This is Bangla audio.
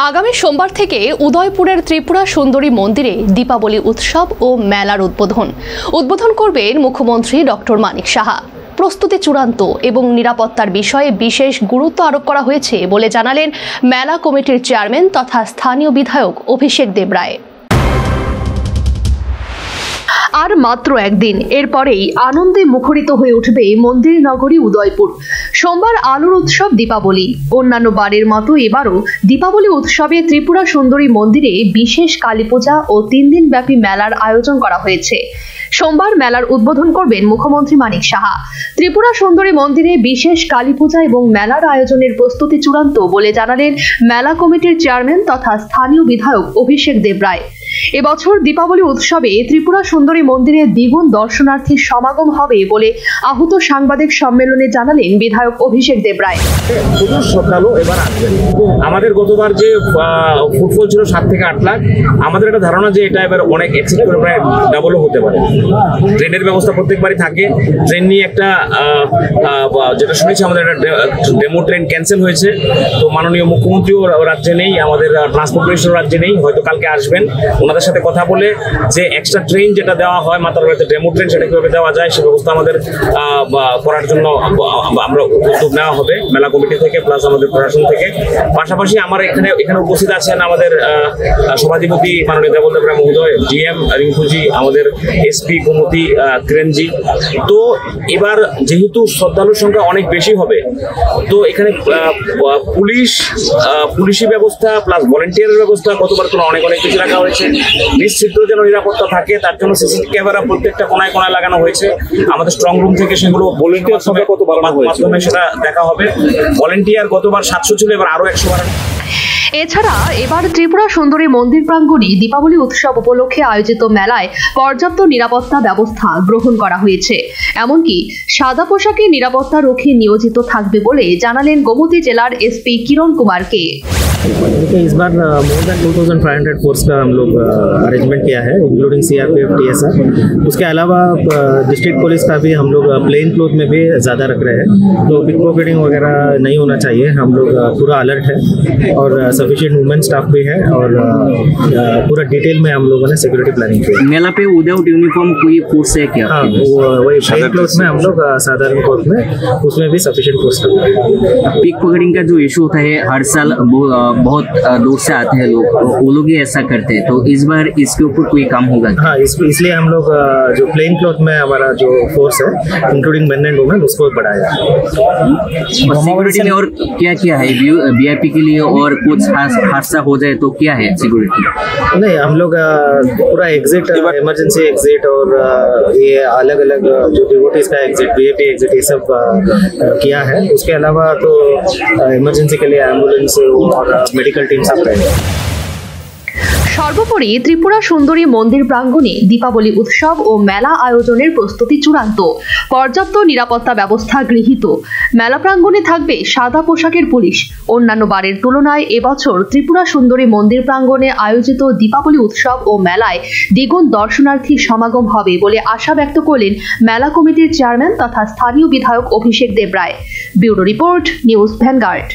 আগামী সোমবার থেকে উদয়পুরের ত্রিপুরা সুন্দরী মন্দিরে দীপাবলি উৎসব ও মেলার উদ্বোধন করবেন মুখ্যমন্ত্রী ডক্টর মানিক সাহা। প্রস্তুতি চূড়ান্ত এবং নিরাপত্তার বিষয়ে বিশেষ গুরুত্ব আরোপ করা হয়েছে বলে জানালেন মেলা কমিটির চেয়ারম্যান তথা স্থানীয় বিধায়ক অভিষেক দেবরায়। আর মাত্র একদিন এরপরেই আনন্দে মুখরিত হয়ে উঠবে মন্দির নগরী উদয়পুর। সোমবার আলোর উৎসব দীপাবলি। অন্যান্য বারের মতো এবারও দীপাবলি উৎসবে ত্রিপুরা সুন্দরী মন্দিরে বিশেষ কালী পূজা ও 3 দিন ব্যাপী মেলার আয়োজন করা হয়েছে। সোমবার মেলার উদ্বোধন করবেন মুখ্যমন্ত্রী মানিক সাহা। ত্রিপুরা সুন্দরী মন্দিরে বিশেষ কালী পূজা এবং মেলার আয়োজনের প্রস্তুতি চূড়ান্ত বলে জানালেন মেলা কমিটির চেয়ারম্যান তথা স্থানীয় বিধায়ক অভিষেক দেবরায়। এবছর দীপাবলি উৎসবে ত্রিপুরা সুন্দরী মন্দিরে দ্বিগুণ দর্শনার্থীর সমাগম হবে বলে আহত সাংবাদিক সম্মেলনে জানালেন বিধায়ক অভিষেক দেবরায়। প্রচুর শ্রদ্ধালু এবার আসবেন। আমাদের গতবার যে ফুটফল ছিল 7 থেকে 8 লাখ, আমাদের একটা ধারণা যে এটা এবার অনেক এক্সিড করে প্রায় ডাবলও হতে পারে। ট্রেনের ব্যবস্থা প্রত্যেকবারই থাকে। ট্রেন নিয়ে একটা যেটা শুনেছি আমাদের একটা ডেমো ট্রেন ক্যান্সেল হয়েছে। তো মাননীয় মুখ্যমন্ত্রীও রাজ্যে নেই, আমাদের ট্রান্সপোর্ট মিনিস্টার রাজ্যে নেই, হয়তো কালকে আসবেন। ওনাদের সাথে কথা বলে যে এক্সট্রা ট্রেন যেটা দেওয়া হয় মাতারবাড়িতে ডেমো ট্রেন, সেটা কিভাবে দেওয়া যায় সে ব্যবস্থা আমাদের করার জন্য আমরা উদ্যোগ নেওয়া হবে মেলা কমিটি থেকে প্লাস আমাদের প্রশাসন থেকে। পাশাপাশি আমার এখানে উপস্থিত আছেন আমাদের সভাধিপতি মাননীয় দেবল দেবরায় মহোদয়, ডিএম রিঙ্কুজি, আমাদের এসপি কুমতি কিরণজি। তো এবার যেহেতু শ্রদ্ধালুর সংখ্যা অনেক বেশি হবে, তো এখানে পুলিশি ব্যবস্থা প্লাস ভলেন্টিয়ারের ব্যবস্থা গতবার তো অনেক কিছু রাখা হয়েছে। নিশ্চিত যেন নিরাপত্তা থাকে তার জন্য সিসিটিভি ক্যামেরা প্রত্যেকটা কোনায় কোনায় লাগানো হয়েছে। আমাদের স্ট্রং রুম থেকে সেগুলো ভলেন্টিয়ার সংখ্যা কত বাড়ানো হয়েছে মাধ্যমে সেটা দেখা হবে। ভলেন্টিয়ার গতবার 700 ছিল, এবার আরো 100 বাড়ানো। এছাড়া এবার ত্রিপুরা সুন্দরী মন্দির প্রাঙ্গণে দীপাবলি উৎসব উপলক্ষে আয়োজিত মেলায় পর্যাপ্ত নিরাপত্তা ব্যবস্থা গ্রহণ করা হয়েছে। এমনকি সাদা পোশাকে নিরাপত্তা রক্ষী নিয়োজিত থাকবে বলে জানালেন গোমতী জেলার এসপি কিরণ কুমার কে। देखिए, इस बार मोर देन 2500 फोर्स का हम लोग अरेंजमेंट किया है, इंक्लूडिंग सीआरपीएफ, टीएसआर। उसके अलावा डिस्ट्रिक्ट पुलिस का भी हम लोग प्लेन क्लोथ में भी ज़्यादा रख रहे हैं, तो पिक पॉकेटिंग वगैरह नहीं होना चाहिए। हम लोग पूरा अलर्ट है और सफिशिएंट वुमेन स्टाफ भी है और पूरा डिटेल में हम लोगों ने सिक्योरिटी प्लानिंग की। मेला पे विदाउट यूनिफॉर्म कोई फोर्स है क्या? हाँ, वही प्लेन क्लोथ में हम लोग साधारण क्लोथ में, उसमें भी सफिशिएंट फोर्स करते हैं। पिक पॉकेटिंग का जो इशू होता है हर साल बहुत दूर से आते हैं लोग, वो लोग ही ऐसा करते हैं, तो इस बार इसके ऊपर कोई काम होगा? हाँ, इसलिए हम लोग जो प्लेन क्लॉथ में हमारा जो फोर्स है इंक्लूडिंग मेन एंड वुमेन उसको बढ़ाया। सिक्योरिटी में और क्या क्या है वीआईपी के लिए, और कुछ हादसा हो जाए तो क्या है सिक्योरिटी? नहीं, हम लोग पूरा एग्जिट, इमरजेंसी एग्जिट और ये अलग अलग जो डिवोटीज का एग्जिट, वीआईपी एग्जिट, ये सब किया है। उसके अलावा तो इमरजेंसी के लिए एम्बुलेंस और मेडिकल टीम सब रहेगा। সর্বোপরি ত্রিপুরা সুন্দরী মন্দির প্রাঙ্গণে দীপাবলি উৎসব ও মেলা আয়োজনের প্রস্তুতি চূড়ান্ত, পর্যাপ্ত নিরাপত্তা ব্যবস্থা গৃহীত। মেলা প্রাঙ্গণে থাকবে সাদা পোশাকের পুলিশ। অন্যান্য বারের তুলনায় এবছর ত্রিপুরা সুন্দরী মন্দির প্রাঙ্গণে আয়োজিত দীপাবলি উৎসব ও মেলায় দ্বিগুণ দর্শনার্থীর সমাগম হবে বলে আশা ব্যক্ত করলেন মেলা কমিটির চেয়ারম্যান তথা স্থানীয় বিধায়ক Abhishek Debroy. Bureau report, news vanguard.